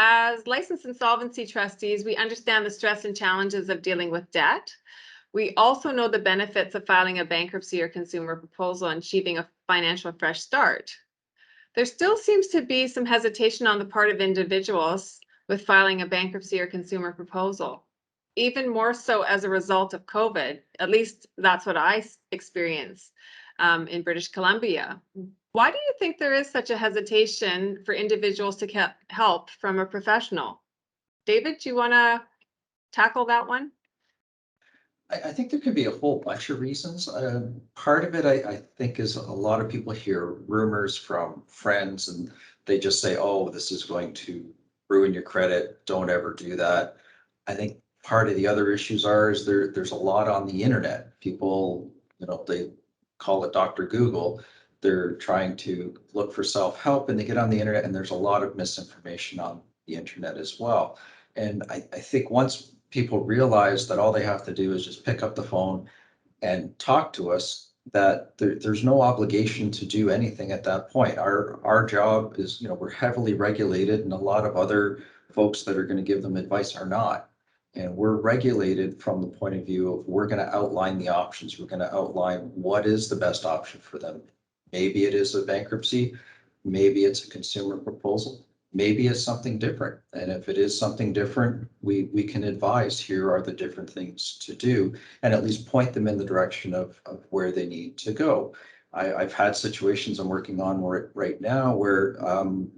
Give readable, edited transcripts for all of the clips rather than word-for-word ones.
As licensed insolvency trustees, we understand the stress and challenges of dealing with debt. We also know the benefits of filing a bankruptcy or consumer proposal and achieving a financial fresh start. There still seems to be some hesitation on the part of individuals with filing a bankruptcy or consumer proposal, even more so as a result of COVID. At least that's what I experienced in British Columbia. Why do you think there is such a hesitation for individuals to get help from a professional? David, do you want to tackle that one? I think there could be a whole bunch of reasons. Part of it, I think, is a lot of people hear rumors from friends and they just say, oh, this is going to ruin your credit. Don't ever do that. I think part of the other issues is there's a lot on the internet. People, they call it Dr. Google. They're trying to look for self-help and they get on the internet and there's a lot of misinformation on the internet as well. And I think once people realize that all they have to do is just pick up the phone and talk to us, that there's no obligation to do anything at that point. Our job is, we're heavily regulated and a lot of other folks that are going to give them advice are not. And we're regulated from the point of view of we're going to outline the options. We're going to outline what is the best option for them. Maybe it is a bankruptcy, maybe it's a consumer proposal, maybe it's something different. And if it is something different, we can advise here are the different things to do and at least point them in the direction of where they need to go. I've had situations I'm working on right now where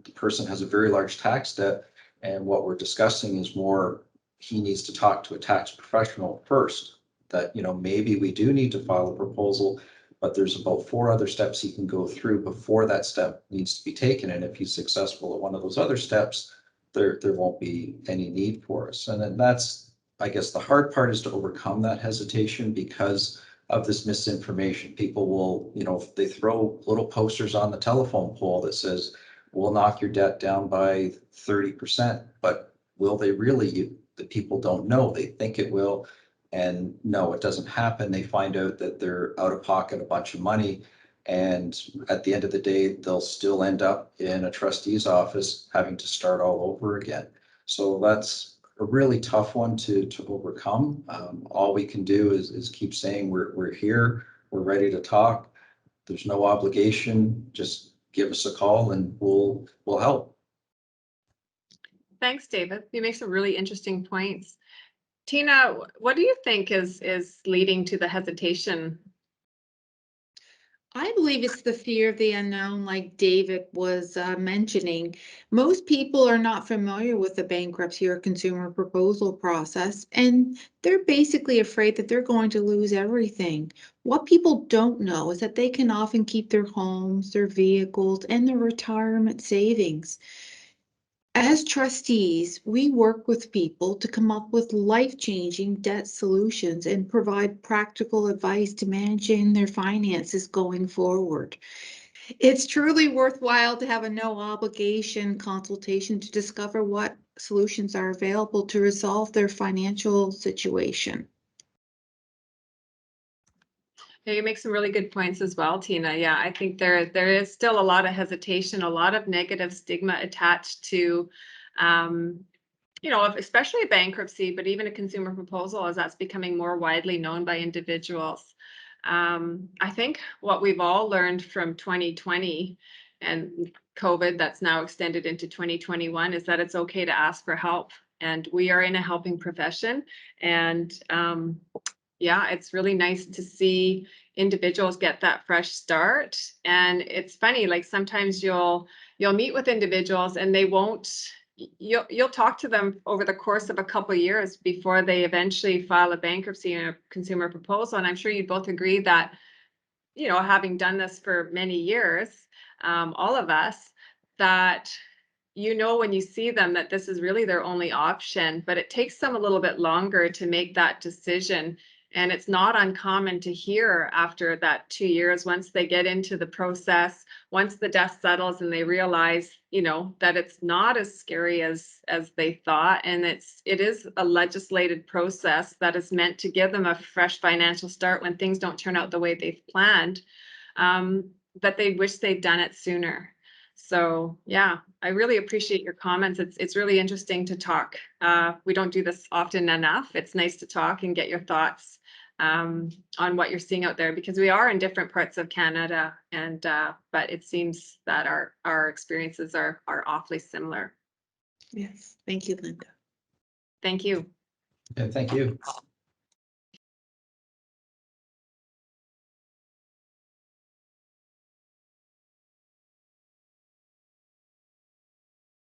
the person has a very large tax debt and what we're discussing is more he needs to talk to a tax professional first, that maybe we do need to file a proposal, but there's about 4 other steps he can go through before that step needs to be taken. And if he's successful at one of those other steps, there won't be any need for us. And then that's, I guess, the hard part is to overcome that hesitation because of this misinformation. People will, they throw little posters on the telephone pole that says, we'll knock your debt down by 30%, but will they really? The people don't know. They think it will. And no, it doesn't happen. They find out that they're out of pocket a bunch of money. And at the end of the day, they'll still end up in a trustee's office having to start all over again. So that's a really tough one to overcome. All we can do is keep saying we're here, we're ready to talk. There's no obligation. Just give us a call and we'll help. Thanks, David. You make some really interesting points. Tina, what do you think is leading to the hesitation? I believe it's the fear of the unknown, like David was mentioning. Most people are not familiar with the bankruptcy or consumer proposal process, and they're basically afraid that they're going to lose everything. What people don't know is that they can often keep their homes, their vehicles, and their retirement savings. As trustees, we work with people to come up with life-changing debt solutions and provide practical advice to managing their finances going forward. It's truly worthwhile to have a no obligation consultation to discover what solutions are available to resolve their financial situation. Yeah, you make some really good points as well, Tina. Yeah, I think there is still a lot of hesitation, a lot of negative stigma attached to, especially a bankruptcy, but even a consumer proposal, as that's becoming more widely known by individuals. I think what we've all learned from 2020 and COVID that's now extended into 2021 is that it's okay to ask for help. And we are in a helping profession. And yeah, it's really nice to see individuals get that fresh start. And it's funny, like sometimes you'll meet with individuals and they won't, you'll talk to them over the course of a couple of years before they eventually file a bankruptcy and a consumer proposal. And I'm sure you both agree that, having done this for many years, all of us, that when you see them that this is really their only option, but it takes them a little bit longer to make that decision. And it's not uncommon to hear after that 2 years, once they get into the process, once the dust settles and they realize, that it's not as scary as they thought. And it is a legislated process that is meant to give them a fresh financial start when things don't turn out the way they've planned, that they wish they'd done it sooner. So yeah, I really appreciate your comments. It's really interesting to talk. We don't do this often enough. It's nice to talk and get your thoughts on what you're seeing out there, because we are in different parts of Canada, and but it seems that our experiences are awfully similar. Yes, thank you, Linda. Thank you. Yeah, thank you.